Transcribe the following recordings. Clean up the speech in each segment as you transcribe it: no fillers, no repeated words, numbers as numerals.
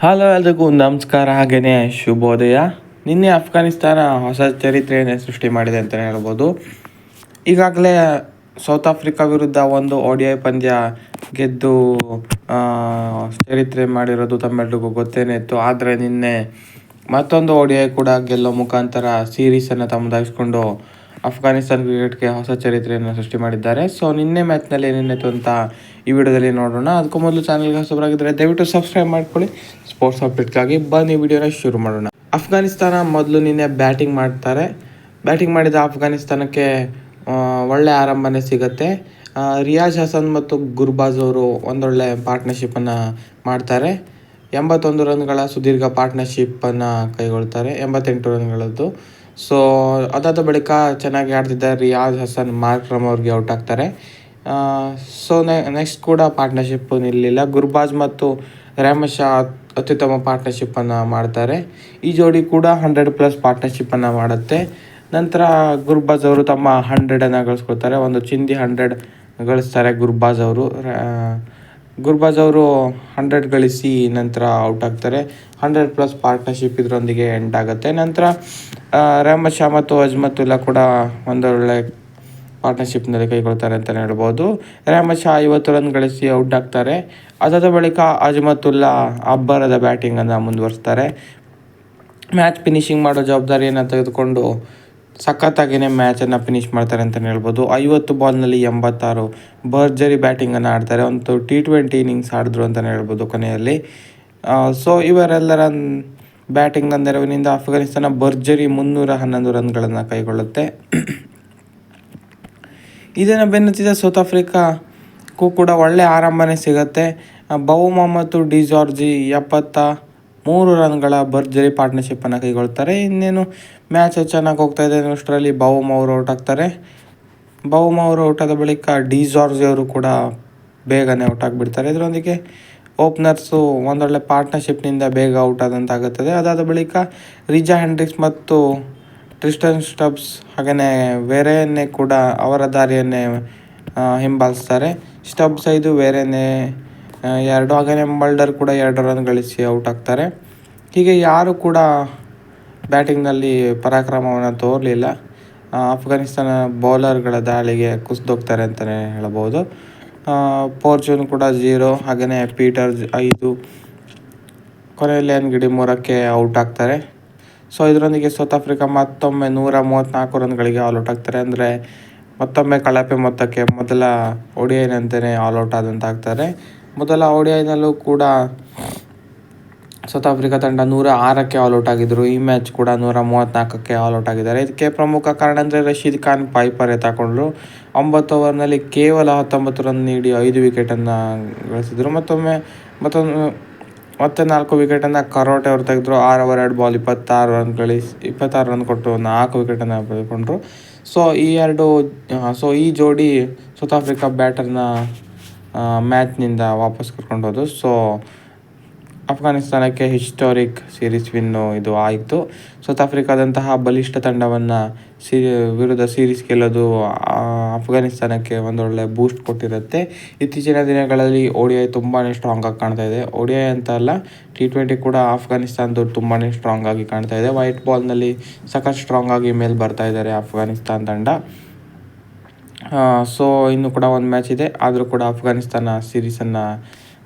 Hello ಎಲ್ರಿಗೂ ನಮಸ್ಕಾರ, ಹಾಗೆಯೇ ಶುಭೋದಯ. ನಿನ್ನೆ ಅಫ್ಘಾನಿಸ್ತಾನ ಹೊಸ ಚರಿತ್ರೆಯನ್ನು ಸೃಷ್ಟಿ ಮಾಡಿದೆ ಅಂತಲೇ ಹೇಳ್ಬೋದು. ಈಗಾಗಲೇ ಸೌತ್ ಆಫ್ರಿಕಾ ವಿರುದ್ಧ ಒಂದು ODI ಪಂದ್ಯ ಗೆದ್ದು ಚರಿತ್ರೆ ಮಾಡಿರೋದು ತಮ್ಮೆಲ್ರಿಗೂ ಗೊತ್ತೇನೆ ಇತ್ತು. ಆದರೆ ನಿನ್ನೆ ಮತ್ತೊಂದು ODI ಕೂಡ ಗೆಲ್ಲೋ ಮುಖಾಂತರ ಸೀರೀಸನ್ನು ತಮ್ಮದಾಗಿಸ್ಕೊಂಡು ಅಫ್ಘಾನಿಸ್ತಾನ ಕ್ರಿಕೆಟ್ಗೆ ಹೊಸ ಚರಿತ್ರೆಯನ್ನು ಸೃಷ್ಟಿ ಮಾಡಿದ್ದಾರೆ. ಸೊ ನಿನ್ನೆ ಮ್ಯಾಚ್ನಲ್ಲಿ ಏನೇನಿತ್ತು ಅಂತ ಈ ವಿಡಿಯೋದಲ್ಲಿ ನೋಡೋಣ. ಅದಕ್ಕೂ ಮೊದಲು ಚಾನಲ್ಗೆ ಹೊಸಬರಾಗಿದ್ದರೆ ದಯವಿಟ್ಟು ಸಬ್ಸ್ಕ್ರೈಬ್ ಮಾಡ್ಕೊಳ್ಳಿ. ಸ್ಪೋರ್ಟ್ಸ್ ಅಪ್ಡೇಟ್ಗಾಗಿ ಬನ್ನಿ ವಿಡಿಯೋನ ಶುರು ಮಾಡೋಣ. ಅಫ್ಘಾನಿಸ್ತಾನ ಮೊದಲು ನಿನ್ನೆ ಬ್ಯಾಟಿಂಗ್ ಮಾಡ್ತಾರೆ. ಬ್ಯಾಟಿಂಗ್ ಮಾಡಿದ ಅಫ್ಘಾನಿಸ್ತಾನಕ್ಕೆ ಒಳ್ಳೆ ಆರಂಭನೇ ಸಿಗುತ್ತೆ. ರಿಯಾಜ್ ಹಸನ್ ಮತ್ತು ಗುರ್ಬಾಜ್ ಅವರು ಒಂದೊಳ್ಳೆ ಪಾರ್ಟ್ನರ್ಶಿಪ್ಪನ್ನು ಮಾಡ್ತಾರೆ. 81 ರನ್ಗಳ ಸುದೀರ್ಘ ಪಾರ್ಟ್ನರ್ಶಿಪ್ಪನ್ನು ಕೈಗೊಳ್ತಾರೆ, 88 ರನ್ಗಳದ್ದು. ಸೊ ಅದಾದ ಬಳಿಕ ಚೆನ್ನಾಗಿ ಆಡ್ತಿದ್ದ ರಿಯಾಜ್ ಹಸನ್ ಮಾರ್ಕ್ರಮ್ ಅವ್ರಿಗೆ ಔಟ್ ಆಗ್ತಾರೆ. ಸೊ ನೆಕ್ಸ್ಟ್ ಕೂಡ ಪಾರ್ಟ್ನರ್ಶಿಪ್ ನಿಲ್ಲಲಿಲ್ಲ. ಗುರ್ಬಾಜ್ ಮತ್ತು ರೆಹಮತ್ ಶಾ ಅತ್ಯುತ್ತಮ ಪಾರ್ಟ್ನರ್ಶಿಪ್ಪನ್ನು ಮಾಡ್ತಾರೆ. ಈ ಜೋಡಿ ಕೂಡ 100+ ಪಾರ್ಟ್ನರ್ಶಿಪ್ಪನ್ನು ಮಾಡುತ್ತೆ. ನಂತರ ಗುರ್ಬಾಜ್ ಅವರು ತಮ್ಮ 100ಅನ್ನು ಗಳಿಸ್ಕೊಳ್ತಾರೆ. ಒಂದು ಚಿಂದಿ 100 ಗಳಿಸ್ತಾರೆ ಗುರ್ಬಾಜ್ ಅವರು. 100 ಗಳಿಸಿ ನಂತರ ಔಟ್ ಆಗ್ತಾರೆ. 100+ ಪಾರ್ಟ್ನರ್ಶಿಪ್ ಇದರೊಂದಿಗೆ ಎಂಡ್ ಆಗುತ್ತೆ. ನಂತರ ರೆಹಮತ್ ಶಾ ಮತ್ತು ಅಜ್ಮತುಲ್ಲಾ ಕೂಡ ಒಂದೊಳ್ಳೆ ಪಾರ್ಟ್ನರ್ಶಿಪ್ನಲ್ಲಿ ಕೈಗೊಳ್ತಾರೆ ಅಂತಲೇ ಹೇಳ್ಬೋದು. ರೆಹಮತ್ ಶಾ 50 ರನ್ ಗಳಿಸಿ ಔಟ್ ಆಗ್ತಾರೆ. ಅದಾದ ಬಳಿಕ ಅಜ್ಮತುಲ್ಲಾ ಅಬ್ಬರದ ಬ್ಯಾಟಿಂಗನ್ನು ಮುಂದುವರಿಸ್ತಾರೆ. ಮ್ಯಾಚ್ ಫಿನಿಶಿಂಗ್ ಮಾಡೋ ಜವಾಬ್ದಾರಿಯನ್ನು ತೆಗೆದುಕೊಂಡು ಸಖತ್ತಾಗಿಯೇ ಮ್ಯಾಚನ್ನು ಫಿನಿಶ್ ಮಾಡ್ತಾರೆ ಅಂತಲೇ ಹೇಳ್ಬೋದು. 50 ಬಾಲ್ನಲ್ಲಿ 86 ಭರ್ಜರಿ ಬ್ಯಾಟಿಂಗನ್ನು ಆಡ್ತಾರೆ. ಒಂದು T20 ಇನ್ನಿಂಗ್ಸ್ ಆಡಿದ್ರು ಅಂತಲೇ ಹೇಳ್ಬೋದು ಕೊನೆಯಲ್ಲಿ. ಸೊ ಇವರೆಲ್ಲರ ಬ್ಯಾಟಿಂಗ್ನ ನೆರವಿನಿಂದ ಅಫ್ಘಾನಿಸ್ತಾನ ಭರ್ಜರಿ 311 ರನ್ಗಳನ್ನು ಕೈಗೊಳ್ಳುತ್ತೆ. ಇದನ್ನು ಬೆನ್ನತ್ತಿದ ಸೌತ್ ಆಫ್ರಿಕಾಕ್ಕೂ ಕೂಡ ಒಳ್ಳೆ ಆರಂಭನೇ ಸಿಗುತ್ತೆ. ಬೌಮಾ ಮತ್ತು ಡಿ ಜಾರ್ಜಿ 73 ರನ್ಗಳ ಭರ್ಜರಿ ಪಾರ್ಟ್ನರ್ಶಿಪ್ಪನ್ನು ಕೈಗೊಳ್ತಾರೆ. ಇನ್ನೇನು ಮ್ಯಾಚ್ ಚೆನ್ನಾಗಿ ಹೋಗ್ತಾ ಇದೆ ಅಷ್ಟರಲ್ಲಿ ಬೌಮಾ ಅವರು ಔಟ್ ಆಗ್ತಾರೆ. ಬೌಮಾ ಅವರು ಔಟ್ ಆದ ಬಳಿಕ ಡಿ ಜಾರ್ಜಿ ಅವರು ಕೂಡ ಬೇಗನೆ ಔಟ್ ಆಗಿಬಿಡ್ತಾರೆ. ಇದರೊಂದಿಗೆ ಓಪನರ್ಸು ಒಂದೊಳ್ಳೆ ಪಾರ್ಟ್ನರ್ಶಿಪ್ನಿಂದ ಬೇಗ ಔಟ್ ಆದಂತಾಗುತ್ತದೆ. ಅದಾದ ಬಳಿಕ ರಿಜಾ ಹೆಂಡ್ರಿಕ್ಸ್ ಮತ್ತು ಟ್ರಿಸ್ಟನ್ ಸ್ಟಬ್ಸ್ ಹಾಗೆಯೇ ವೇರೆನ್ನೆ ಕೂಡ ಅವರ ದಾರಿಯನ್ನೇ ಹಿಂಬಾಲಿಸ್ತಾರೆ. ಸ್ಟಬ್ಸ್ 5, ವೇರೆನ್ನೆ 2, ಹಾಗೆಯೇ ಮಲ್ಡರ್ ಕೂಡ 2 ರನ್ ಗಳಿಸಿ ಔಟ್ ಆಗ್ತಾರೆ. ಹೀಗೆ ಯಾರು ಕೂಡ ಬ್ಯಾಟಿಂಗ್ನಲ್ಲಿ ಪರಾಕ್ರಮವನ್ನು ತೋರಲಿಲ್ಲ. ಅಫ್ಘಾನಿಸ್ತಾನ ಬೌಲರ್ಗಳ ದಾಳಿಗೆ ಕುಸಿದೋಗ್ತಾರೆ ಅಂತಲೇ ಹೇಳ್ಬೋದು. ಫಾರ್ಚೂನ್ ಕೂಡ 0, ಹಾಗೆಯೇ ಪೀಟರ್ 5, ಕೊನೆಯಲ್ಲಿ ಗಿಡಿ 3ಕ್ಕೆ ಔಟ್ ಆಗ್ತಾರೆ. ಸೊ ಇದರೊಂದಿಗೆ ಸೌತ್ ಆಫ್ರಿಕಾ ಮತ್ತೊಮ್ಮೆ 134 ರನ್ಗಳಿಗೆ ಆಲ್ಔಟ್ ಆಗ್ತಾರೆ. ಅಂದರೆ ಮತ್ತೊಮ್ಮೆ ಕಳಪೆ ಮೊತ್ತಕ್ಕೆ ಮೊದಲ ODIನಂತೆಯೇ ಆಲ್ಔಟ್ ಆದಂತಾಗ್ತಾರೆ. ಮೊದಲ ODIನಲ್ಲೂ ಕೂಡ ಸೌತ್ ಆಫ್ರಿಕಾ ತಂಡ 106ಕ್ಕೆ ಆಲ್ಔಟ್ ಆಗಿದ್ದರು. ಈ ಮ್ಯಾಚ್ ಕೂಡ 134ಕ್ಕೆ ಆಲ್ಔಟ್ ಆಗಿದ್ದಾರೆ. ಇದಕ್ಕೆ ಪ್ರಮುಖ ಕಾರಣ ಅಂದರೆ ರಶೀದ್ ಖಾನ್ ಪೈಪರ್ ಎತ್ತಾಕೊಂಡ್ರು. 9 ಓವರ್ನಲ್ಲಿ ಕೇವಲ 19 ರನ್ ನೀಡಿ 5 ವಿಕೆಟನ್ನು ಗಳಿಸಿದರು. ಮತ್ತೆ 4 ವಿಕೆಟನ್ನು ಕರೋಟೆ ಅವರು ತೆಗೆದರು. 6 ಓವರ್ 2 ಬಾಲ್ 26 ರನ್ ಕೊಟ್ಟು 4 ವಿಕೆಟನ್ನು ಪಡೆದುಕೊಂಡ್ರು. ಸೊ ಈ ಜೋಡಿ ಸೌತ್ ಆಫ್ರಿಕಾ ಬ್ಯಾಟರ್ನ ಮ್ಯಾಚ್ನಿಂದ ವಾಪಸ್ ಕರ್ಕೊಂಡು ಹೋದು. ಸೊ ಅಫ್ಘಾನಿಸ್ತಾನಕ್ಕೆ ಹಿಸ್ಟಾರಿಕ್ ಸೀರೀಸ್ ವಿನ್ನು ಇದು ಆಯಿತು. ಸೌತ್ ಆಫ್ರಿಕಾದಂತಹ ಬಲಿಷ್ಠ ತಂಡವನ್ನು ವಿರುದ್ಧ ಸೀರೀಸ್ ಗೆಲ್ಲೋದು ಅಫ್ಘಾನಿಸ್ತಾನಕ್ಕೆ ಒಂದೊಳ್ಳೆ ಬೂಸ್ಟ್ ಕೊಟ್ಟಿರುತ್ತೆ. ಇತ್ತೀಚಿನ ದಿನಗಳಲ್ಲಿ ODI ತುಂಬಾ ಸ್ಟ್ರಾಂಗ್ ಆಗಿ ಕಾಣ್ತಾ ಇದೆ. ODI ಅಂತ ಅಲ್ಲ, T20 ಕೂಡ ಅಫ್ಘಾನಿಸ್ತಾನದವ್ರು ತುಂಬಾ ಸ್ಟ್ರಾಂಗ್ ಆಗಿ ಕಾಣ್ತಾ ಇದೆ. ವೈಟ್ ಬಾಲ್ನಲ್ಲಿ ಸಖತ್ ಸ್ಟ್ರಾಂಗ್ ಆಗಿ ಮೇಲೆ ಬರ್ತಾ ಇದ್ದಾರೆ ಅಫ್ಘಾನಿಸ್ತಾನ ತಂಡ. ಸೊ ಇನ್ನೂ ಕೂಡ ಒಂದು ಮ್ಯಾಚ್ ಇದೆ, ಆದರೂ ಕೂಡ ಅಫ್ಘಾನಿಸ್ತಾನ ಸೀರೀಸನ್ನು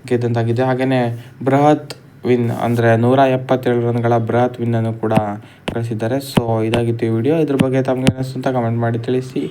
ಗೆದ್ದಂತಾಗಿದೆ. ಹಾಗೆಯೇ ಬೃಹತ್ ವಿನ್ ಅಂದರೆ 177 ರನ್ಗಳ ಬೃಹತ್ ವಿನ್ನನ್ನು ಕೂಡ ಗಳಿಸಿದ್ದಾರೆ. ಸೊ ಇದಾಗಿತ್ತು ಈ ವಿಡಿಯೋ. ಇದ್ರ ಬಗ್ಗೆ ತಮಗೆ ಅನಿಸುತ್ತೆ ಕಮೆಂಟ್ ಮಾಡಿ ತಿಳಿಸಿ.